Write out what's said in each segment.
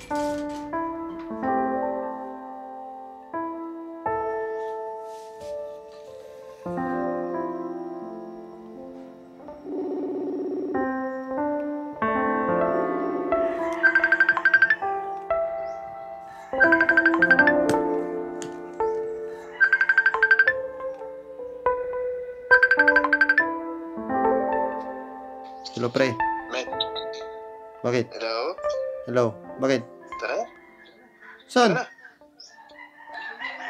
Hello, pre. Men. Bakit? Hello? Hello. Bakit? Tara. Saan? Tara.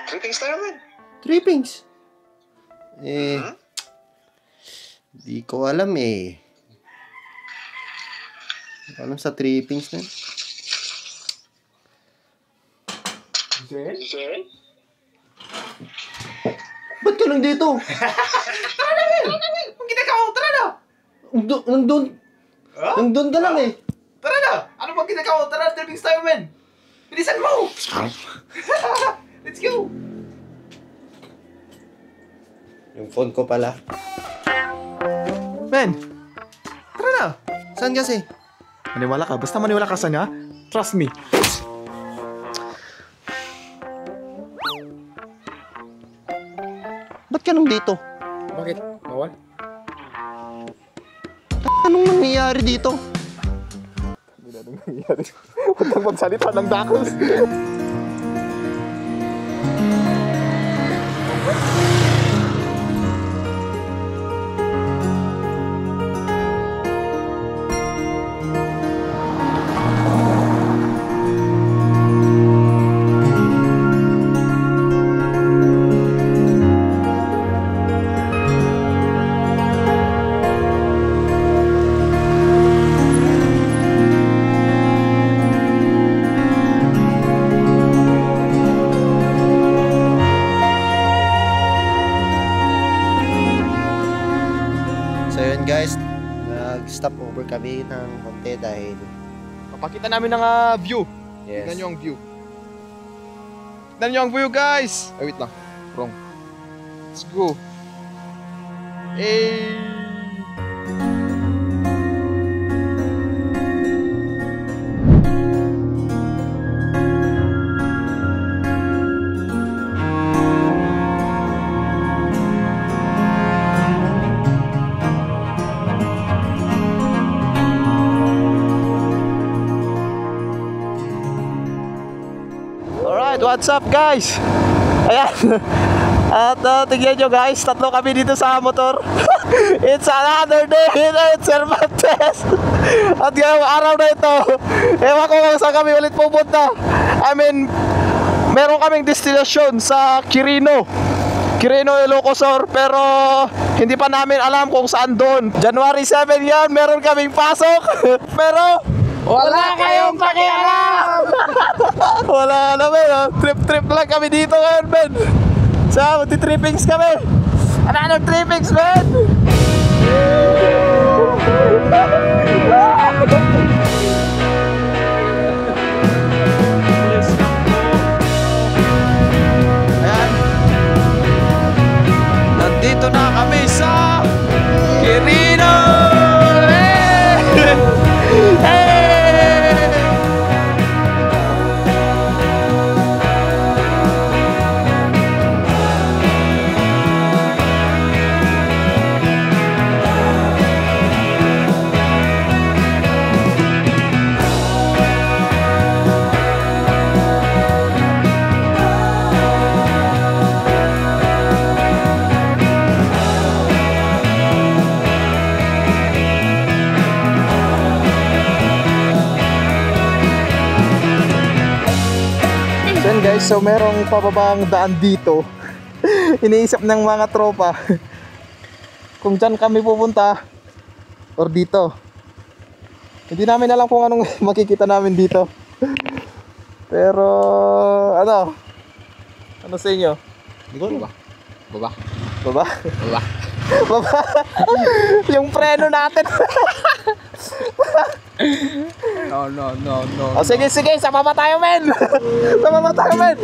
Trippings tayo, men. Trippings. Di ko alam eh. Alam sa trippings na. Giselle? Ba't ka lang dito? Tara na, men! Ang ginagawa mo, tara na! Nandun ka lang eh. Tara na! Ano bang ginagawa mo? Tara, trippings tayo, men! Bilisan mo! Let's go! Yung phone ko pala. Men! Tara na! Saan kasi? Maniwala ka. Basta maniwala ka sa niya. Trust me. Ba't ka nang dito? Bakit? Bawal? Anong nangyayari dito? Hindi na nangyayari. Huwag kang magsalita ng dakos. So yun guys, nag-stop over kami ng konti dahil Papakita namin ng view. Tignan nyo ang view. Tignan nyo ang view, guys! Ay, wait lang. Wrong. Let's go. Alright, what's up guys? Ayan. At tignan nyo guys, tatlo kami dito sa motor. It's another day in Cervantes. At ngayong araw na ito, ewan ko kung saan kami ulit pupunta. I mean, meron kaming destinasyon sa Quirino, Ilocosur, pero hindi pa namin alam kung saan doon. January 7 yan, meron kaming pasok. Pero wala kayong pakialam. Wala naman, trip lang kami dito ngayon, Ben. Sa magti-trippings kami. Ano trippings, Ben? Ayan. Nandito na kami sa Quirino. Guys, so merong pababang daan dito. Iniisip ng mga tropa kung dyan kami pupunta or dito. Hindi namin alam kung anong makikita namin dito. Pero ano sa inyo? Baba. Baba? Baba. Baba. Yung preno natin. No. O sige, sama pa tayo, men. Sama pa tayo, men.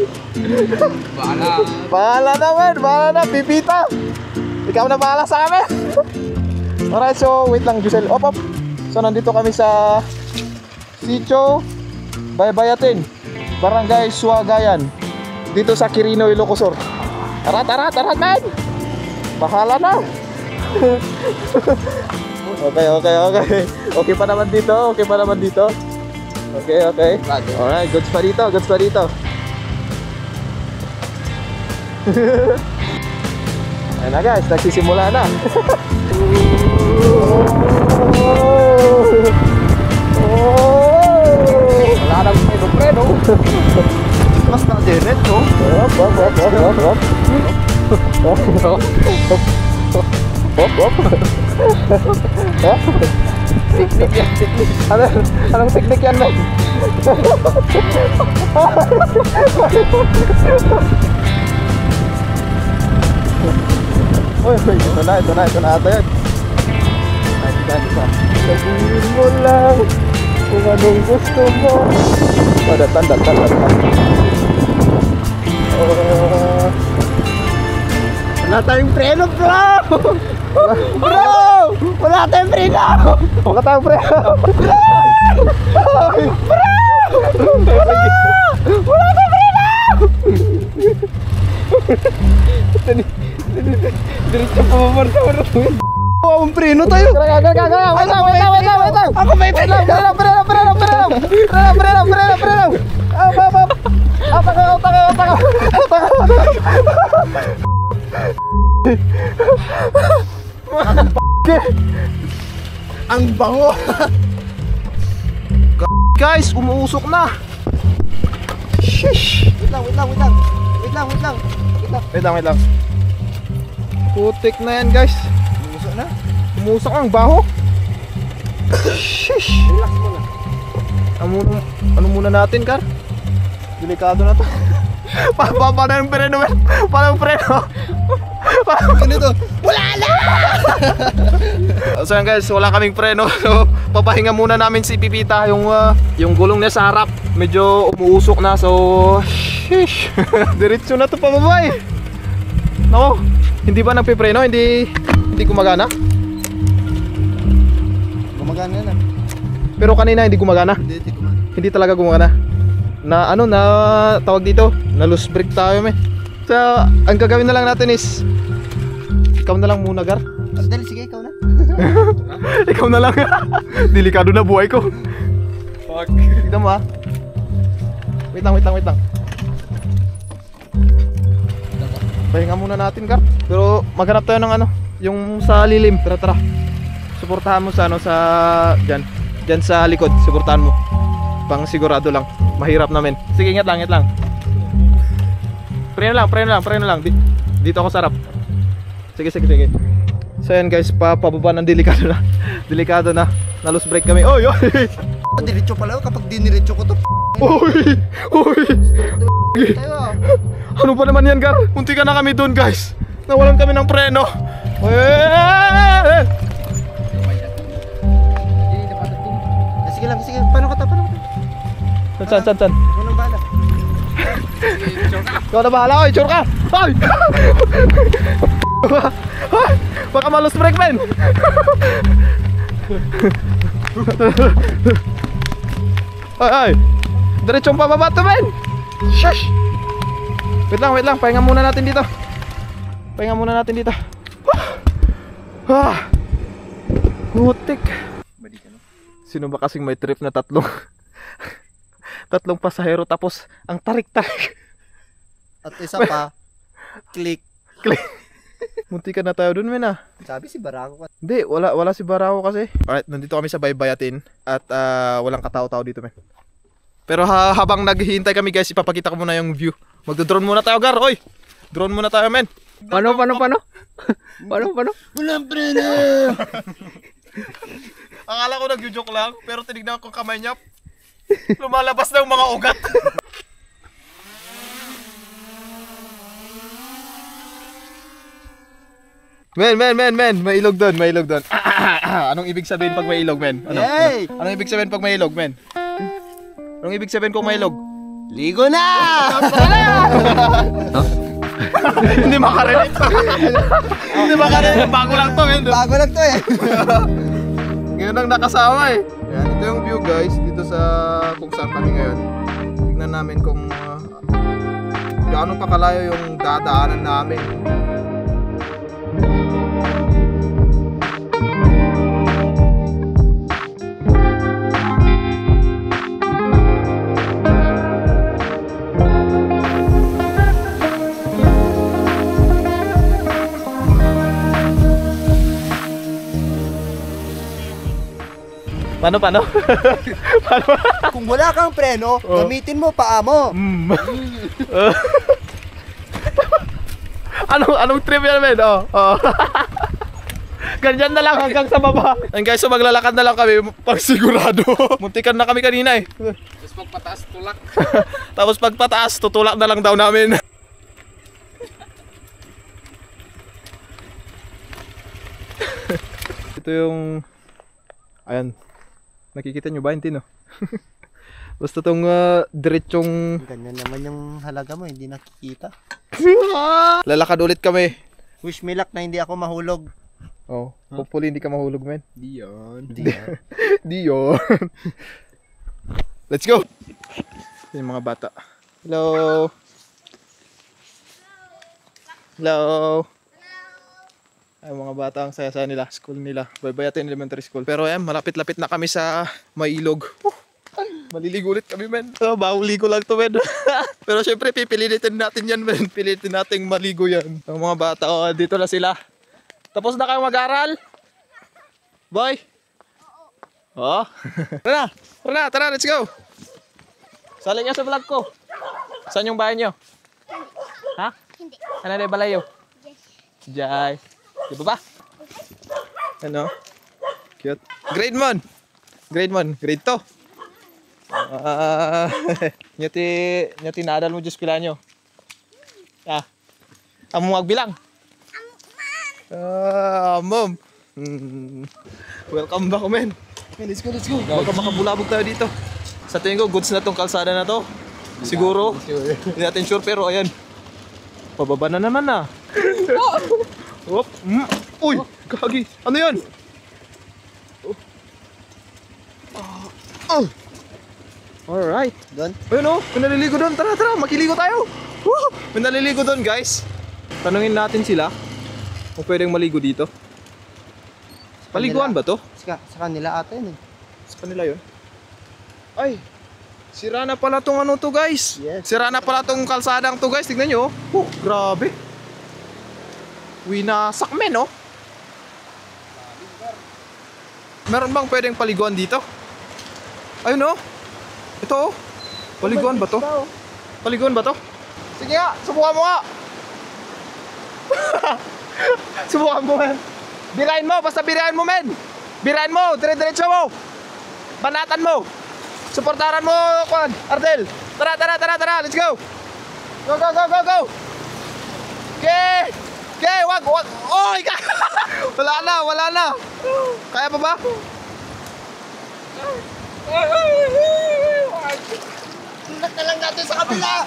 Bahala na, pipita. Ikaw na bahala sa amin. Alright, so wait lang, Giselle. Op. So nandito kami sa Sitio Baybayatin, Barangay Suagayan, dito sa Quirino, Ilocosur. Tara man! Bahala na! Okay. Okay pa naman dito, Okay. Alright, goods pa dito. Ayan na guys, nagsisimula na. Wala nang preno. Mas na direct, no? Teknik yan. Anong teknik yan, man? Uy, ito na ata yan. Sabihin mo lang kung anong gusto mo. Datan. Wala tayong preno, bro! Wala tayong preno! Diretso pa mamarta. Ang preno tayo! Wait lang. Ako may preno! Ang bango! Guys, umuusok na. Shish! Wait lang. Putik na yan, guys. Umusok na? Umuusok ang baho. Shish! Relax mo lang. Ano muna natin, Kar? Delikado na to. Paano yung preno, men? Paano yung preno? Ganito. Wala na! So yan guys, wala kaming preno. So papahinga muna namin si Pipita. Yung gulong niya sa harap medyo umuusok na. So shish. Diretso na to pababa eh. No? Hindi ba nagpipreno? Hindi gumagana? Gumagana yan ah. Pero kanina hindi gumagana. Hindi gumagana. Hindi talaga gumagana. Na tawag dito, na loose brake tayo, men. So ang gagawin na lang natin is ikaw na lang muna, Gar. Dali, sige, ikaw na. Ikaw na lang. Delikado na buhay ko. Fuck. Tignan mo ha. Wait lang. Pahinga muna natin, Gar. Pero maghanap tayo ng yung sa lilim. Tara. Suportahan mo sa Diyan sa likod, suportahan mo. Pang sigurado lang. Mahirap namin. Sige, ingat lang. Preno lang. Dito ako sarap. Sige. So yan guys, pababa ng delikado na. Na-loose brake kami. Oy! Diretso pala kapag diniretso ko to. Oy! Tayo ah. Ano ba naman yan, Gar? Munti ka na kami doon, guys. Nawalan kami ng preno. Sige. Paano ka? San? Walang bala. Ikaw na bahala, oy, sure ka! Ay! Baka ma-loose brake, men! Ay! Diretsong pababa to, men! Shush! Wait lang, pahinga muna natin dito. Putik! Sino ba kasing may trip na tatlong pasahero tapos ang tarik-tarik? At isa pa, click. Munti ka na tayo dun, men ah. Sabi si Barako ka. Hindi, wala si Barako kasi. Alright, nandito kami sa Baybayatin at walang katao-tao dito, men. Pero habang naghihintay kami, guys, ipapakita ko muna yung view. Magdo-drone muna tayo, Gar. Oy! Drone muna tayo, men. Paano? Walang preno! Akala ko nag-joke lang, pero tinignan ko kamay niya. Lumalabas na yung mga ugat. Men, may ilog doon. Anong ibig sabihin pag may ilog, men? Yay! Anong ibig sabihin pag may ilog, men? Anong ibig sabihin kung may ilog? Ligo na! Hindi makarelate. Bago lang to, men. Bago lang to eh. Ngayon ang nakasama eh. Ayan, ito yung view guys dito sa kung saan kami ngayon. Tignan namin kung gaano pa kalayo yung dadaanan namin. Paano? Paano? Kung wala kang preno, gamitin mo paa mo. Anong trip yan, men? Ganyan na lang hanggang sa baba. And guys, so maglalakad na lang kami pag sigurado. Muntikan na kami kanina eh. Tapos pagpataas, tulak. Tapos pagpataas, tutulak na lang daw namin. Ito yung... Ayan. Nakikita nyo ba? Hindi, no? Basta tong diretsong... Ganyan naman yung halaga mo, hindi nakikita. Lalakad ulit kami. Wish me luck na hindi ako mahulog. Oh, hopefully hindi ka mahulog, men. Di yun. Di yun. Let's go! Ito yung mga bata. Hello! Hello! Ay, mga bata ang saya-saya nila. School nila. Baybayatin Elementary School. Pero ayan, malapit-lapit na kami sa Mailog. Maliligo ulit kami, men. Bawang ligo lang to, men. Pero syempre, pipilitin natin yan, men. Pilitin nating maligo yan. Ang mga bata, dito na sila. Tapos na kayo mag-aral? Boy? Oo. Tara, let's go. Sali niya sa vlog ko. Saan yung bahay niyo? Ha? Hindi. Ano na yung balayo? Jai. Di ba ba? Ano? Cute. Grade mon. Grade 2. Nyati nadal mo Diyos pila nyo. Amo magbilang. Mom. Welcome back, men. Let's go. Baka makabulabog tayo dito. Sa tingin ko, goods na tong kalsada na to. Siguro. Hindi natin sure, pero ayan. Pababa na naman na. Hop. Uy, kagi. Ano yan? Alright. Doon? Ayun oh, may naliligo doon. Tara, makiligo tayo. Woo! May naliligo doon, guys. Tanungin natin sila kung pwedeng maligo dito. Paliguan ba to? Sa kanila ata yun eh. Sa kanila yun? Ay, sira na pala tong ano to, guys. Yes. Sira na pala tong kalsadang to, guys. Tignan nyo. Oh, grabe. Winasak, men, oh. Meron bang pwedeng paliguan dito? Ayun, oh. Ito, oh. Paliguan ba to? Paliguan ba to? Sige nga, subukan mo nga. Subukan mo, men. Birahin mo, basta birahin mo, men. Birahin mo, dire-diretso mo. Banatan mo. Suportaran mo, Juan, Ardel. Tara, let's go. Go. Okay, wag. Oy, wala na. Kaya pa ba? Tulak na lang natin sa kabila!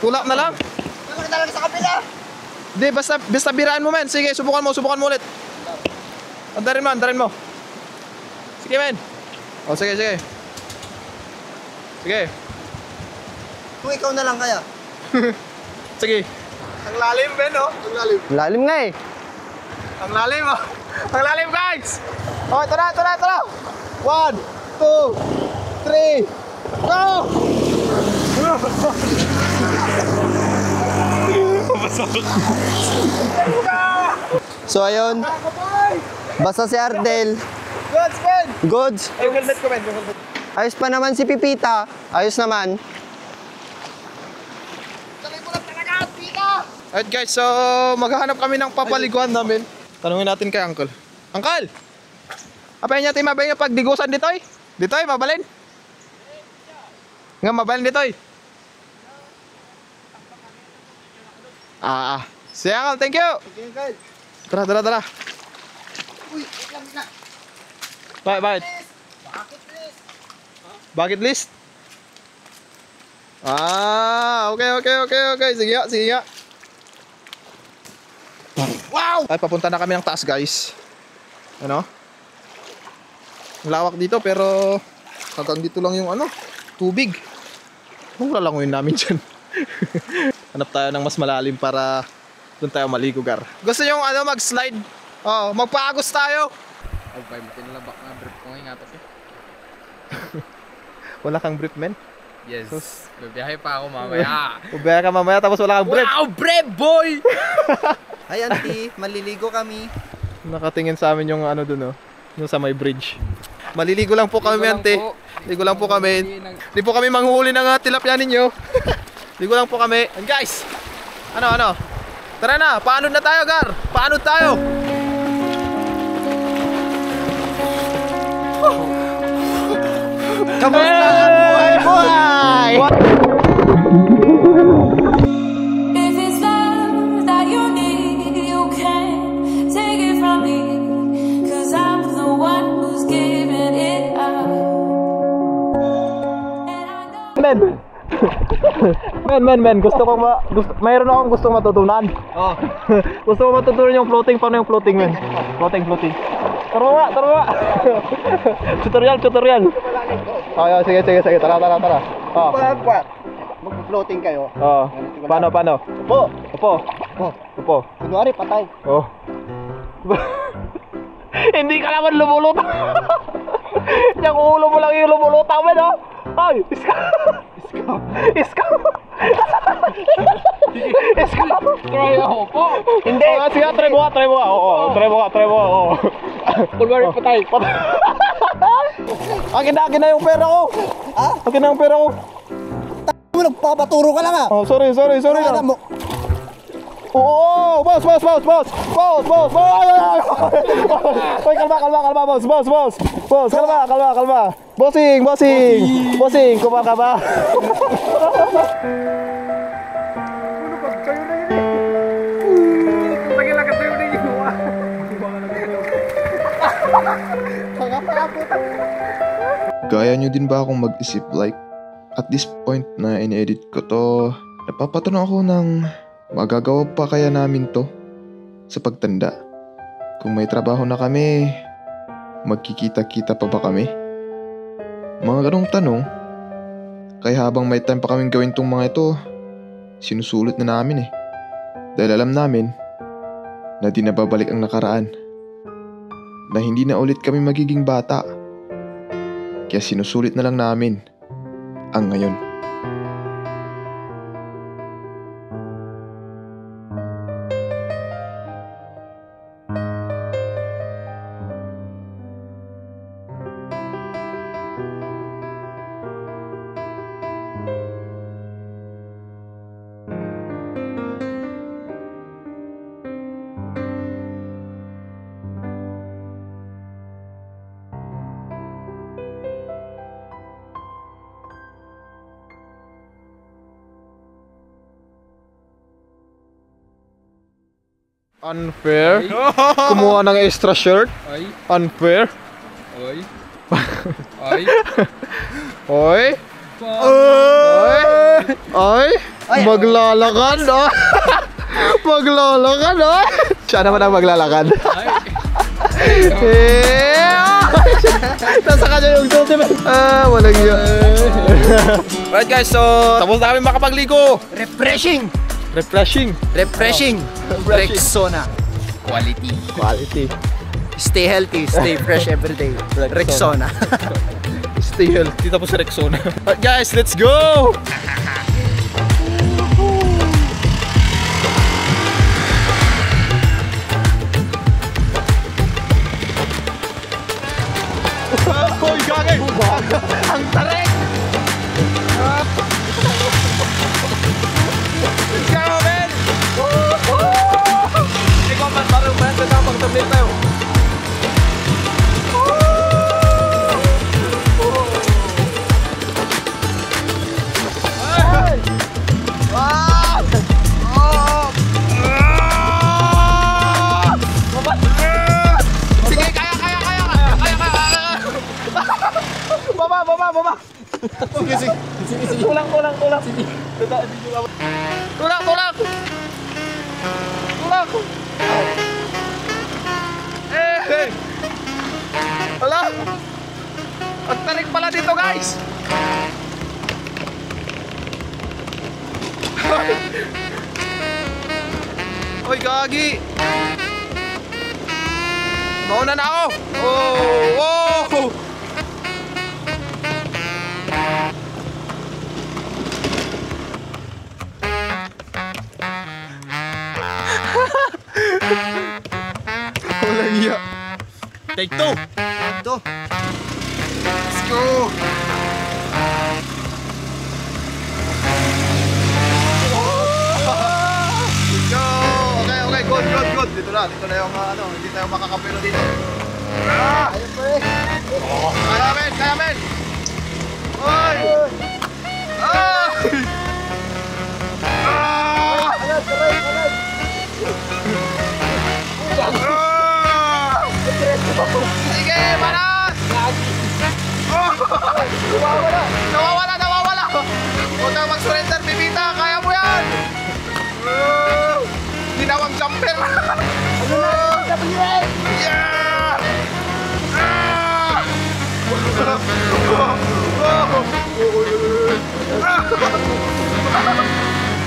Tulak na lang? Tulak na lang sa kabila! Hindi, basta birahin mo, men. Sige, subukan mo ulit. Andarin mo. Sige, men. O, sige. Sige. Kung ikaw na lang kaya. Sige. Ang lalim, men, oh. Ang lalim. Lalim nga eh. Ang lalim, oh. Ang lalim, guys. Okay, tara. 1, 2, 3, go! So ayun, basta si Ardel. Goods, men. Goods. Yung helmet ko, men. Ayos pa naman si Pipita. Ayos naman. Alright, guys, so maghahanap kami ng papaliguan namin. Tanungin natin kay Uncle. Uncle! Apay niya tayo mabay nga pagdigusan ditoy? Ditoy, mabalin? Nga mabalin ditoy? Si Uncle, thank you! Tara. Uy, Bakit? Bucket list? Okay. Sige nga. Wow! Ay, papunta na kami ng taas, guys. Ano? Lawak dito pero hanggang dito lang yung ano, tubig. Kung lalanguin namin dyan. Hanap tayo ng mas malalim para doon tayo maligo, Gar. Gusto nyo ano, mag-slide? Oo, magpaagos tayo. Oh, bay, matinalabak nga brief ko nga to. Wala kang brief, men? Yes. Babiyahe pa ako mamaya. Ubaya ka mamaya tapos wala kang brief. Wow, brave boy! Ay, auntie, maliligo kami. Nakatingin sa amin yung ano doon, oh. Yung sa may bridge. Maliligo lang po kami, ante. Ligo lang po kami. Hindi po kami manghuli ng tilapia ninyo. Ligo lang po kami. And guys, ano? Tara na, paano na tayo, Gar? Paano tayo? Kamusta ang buhay? If it's love that you need, you can't take it from me. 'Cause I'm the one who's giving it up. Men, gusto ko mayroon akong gustong matutunan. Oh. Gusto ko matutunan yung floating, paano yung floating, men? Floating. Tara nga. Tutorial. Oh, sige, tara. Oh. Mag-floating kayo. Oh. Paano? Upo. Kunwari, patay. Oh. Hindi ka naman lumulutang. Yung ulo mo lang yung lumulutang, men, oh. Ay, iskaw. Try ako po. Hindi. Sige, try mo ka. Oo, try mo ka. Oo. Kulwari patay. Akin na yung pera ko. Ha? Akin na yung pera ko. Mo, nagpapaturo ka lang ah. Oh, sorry. Alam mo. Oo, boss. Hoy, kalma, boss. Kalma. Bossing, kumain ka ba? Gaya nyo din ba akong mag-isip like at this point na in-edit ko to, napapatanong ako ng magagawa pa kaya namin to sa pagtanda? Kung may trabaho na kami, magkikita-kita pa ba kami? Mga ganong tanong, kaya habang may time pa kaming gawin tong mga ito, sinusulit na namin eh. Dahil alam namin na di na babalik ang nakaraan, na hindi na ulit kami magiging bata. Kaya sinusulit na lang namin ang ngayon. Unfair. Kumuha ng extra shirt. Ay. Unfair. Oy. Maglalakad, ah. Siya naman ang maglalakad. Nasa kanya yung ultimate. Walang yun. Alright guys, so tapos namin makapagligo. Refreshing. Rexona. Quality. Stay healthy, stay fresh every day. Rexona. Stay healthy tapos Rexona. Alright guys, let's go! Hoy, gagay! Ang tarik! Let's go, man! Ikaw man, parang man, tatapang tablet tayo. Sige, kaya. Baba. Sige. Tulang. Sige. Tulang. Hey. Hala. Ang tarik pala dito, guys! Hoy, gagi! Mauna na ako! Oh! Oh! Walang iya. Take two! Ito. Let's go! Go! Okay, okay, good, good, good. Dito na yung ano, hindi tayo makakapelo dito. Ah! Ayun po eh. Kaya men, kaya men! Oy! Ah! Ah! Ayan, tuloy, tuloy. Ah! Sige, balas! Oh! Nawawala. Nawawala, nawawala! Huwag kang mag-surrender, Pipita! Kaya mo yan! Oh! Ginawang jumper! Ano na? WS! Yeah! Ah!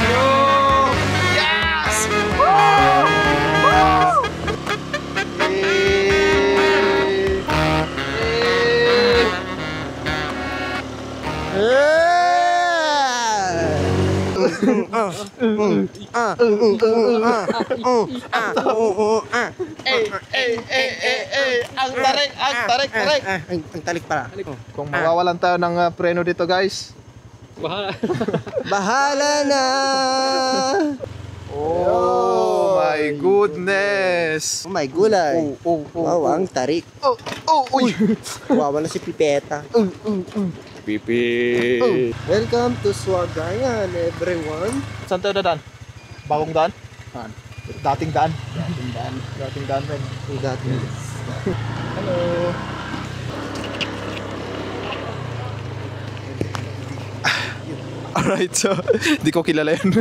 Oh! Yes! Woo! Woo! Ang tarik, ang tarik, tarik. Ang talik pala. Kung mawawalan tayo ng preno dito, guys. Bahala na. Oh my goodness. Oh my gulay. Wow, ang tarik. Oh, oh, uy. Wawala si Pipeta. Pipi. Welcome to Swagayan, everyone. Saan tayo dadaan? Bagong daan? Dating daan. Dating daan, men. Hello. Alright, so, di ko kilala yun.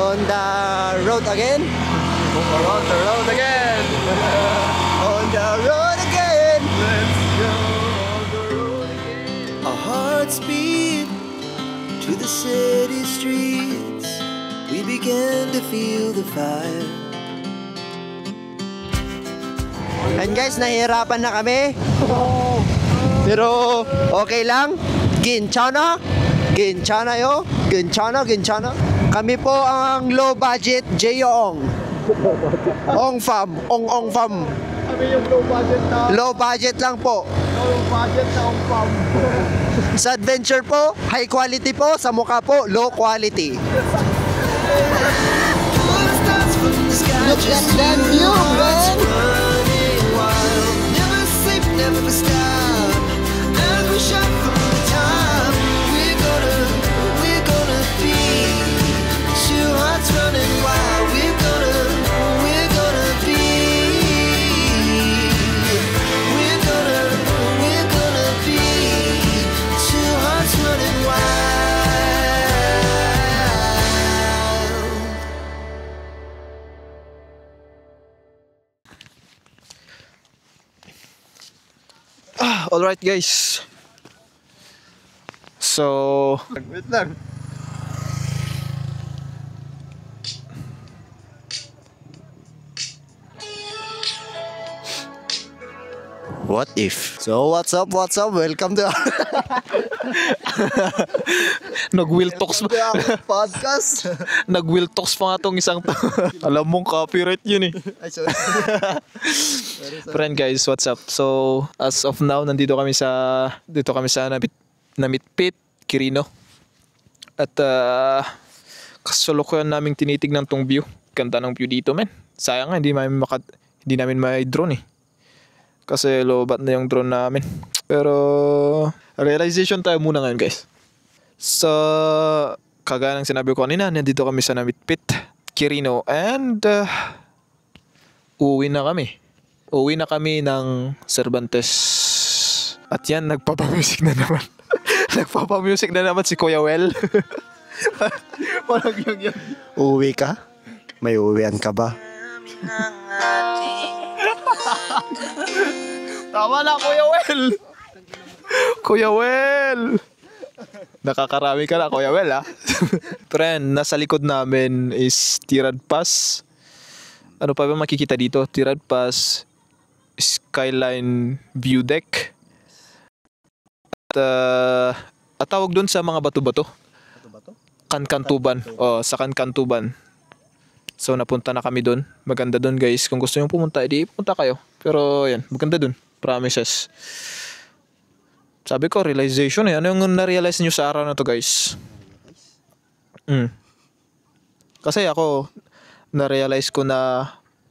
On the road again. On the road again. On the road again. Let's go on the road again. Our hearts beat to the city streets. We began to feel the fire. And guys, nahihirapan na kami. Pero okay lang. Ginchana. Ginchana yo. Ginchana, ginchana. Kami po ang low budget Jeyong. Ong fam, ong fam. Kami yung low budget na. Low budget lang po. Low budget na pam. Sa adventure po, high quality po. Sa mukha po, low quality. Look at that view, man! Alright guys. So, wait lang. What if? So what's up? Welcome to Nag-will talks our podcast. Nag-will talks pa nga tong isang to. Alam mong copyright yun eh. Ay, sorry. Friend guys, what's up? So, as of now, dito kami sa Namitpit, Quirino. At kasalukuyan naming tinitignan tong view. Ganda ng view dito, men. Sayang nga, hindi namin may drone eh. Kasi lobat na yung drone namin. Pero realization tayo muna ngayon, guys. So, kagaya ng sinabi ko kanina, nandito kami sa Namitpit, Quirino, and uwi na kami ng Cervantes. At yan, nagpapamusic na naman. Nagpapamusic na naman si Kuya Well. Parang yung Uwi ka? May uwian ka ba? Tama na, Kuya Well. Kuya Well. Nakakarami ka na, Kuya Well, ha? Friend, nasa likod namin is Tirad Pass. Ano pa ba makikita dito? Tirad Pass, Skyline View Deck. At tawag doon sa mga bato-bato. Kankantuban. Sa Kankantuban. So napunta na kami doon. Maganda doon, guys. Kung gusto nyo pumunta, edi pumunta kayo. Pero yan, maganda doon. Promises. Sabi ko, realization eh. Ano yung na-realize nyo sa araw na to, guys? Kasi ako, na-realize ko na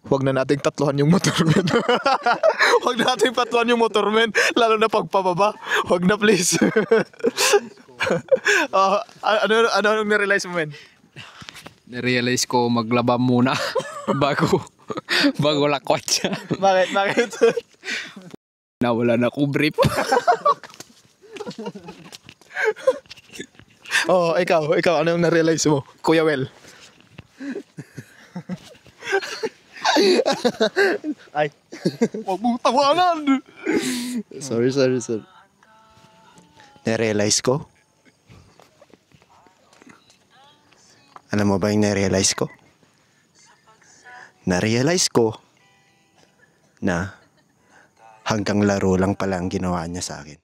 huwag na nating tatlohan yung motormen. Huwag na nating tatlohan yung motormen. Lalo na pagpababa. Huwag na, please. Ano yung na-realize mo, men? Na-realize ko maglaba muna bago lakwat siya. Bakit? Nawala na akong brief. Ikaw, ano yung na-realize mo? Kuya Well. Ay. Huwag mong tawanan. Sorry. Na-realize ko? Alam mo ba yung na-realize ko? Na-realize ko na hanggang laro lang pala ang ginawa niya sa akin.